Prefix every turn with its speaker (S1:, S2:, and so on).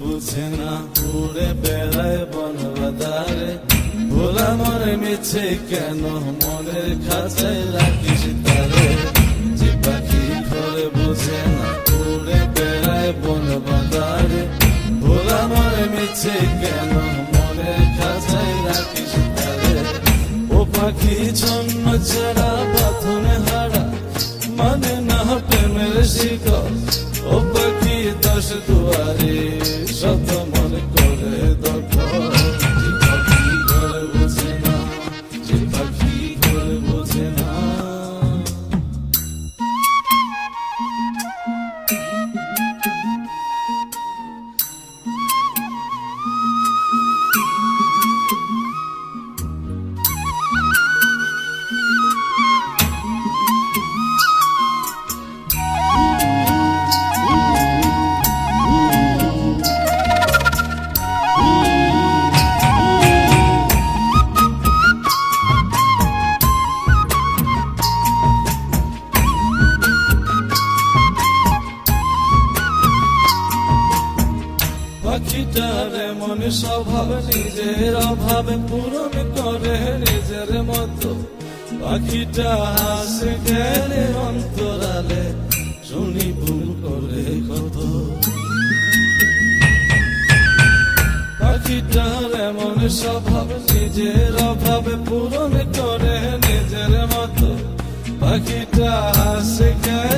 S1: বুঝে না, উড়ে বেড়ায় বন বাদারে। ভোলা মনে মিছে কেন মনের খাঁচায় রাখিস তারে। যে পাখি ঘরে বুঝে না, উড়ে বেড়ায় বন বাদারে। ভোলা মনে মিছে কেন মনের খাঁচায় রাখিস তারে। ও পাখি ছন্ন ছাড়া বাঁধনে হারা, মানে না প্রেমের শিকল। ও পাখি দশ দুয়ারে, শত মন করে দখল। যে পাখি ঘরে বোঝে না, যে পাখি ঘরে বোঝে না। পাখিটার এমন স্বভাব, নিজের অভাবে পূরণ করে নিজের মতো। পাখিটা হাসে গেলে অন্তরালে, শুনি ভুল করে কত। পাখিটার এমন স্বভাব, নিজের অভাবে পূরণ করে নিজের মতো। পাখিটা হাসে গেলে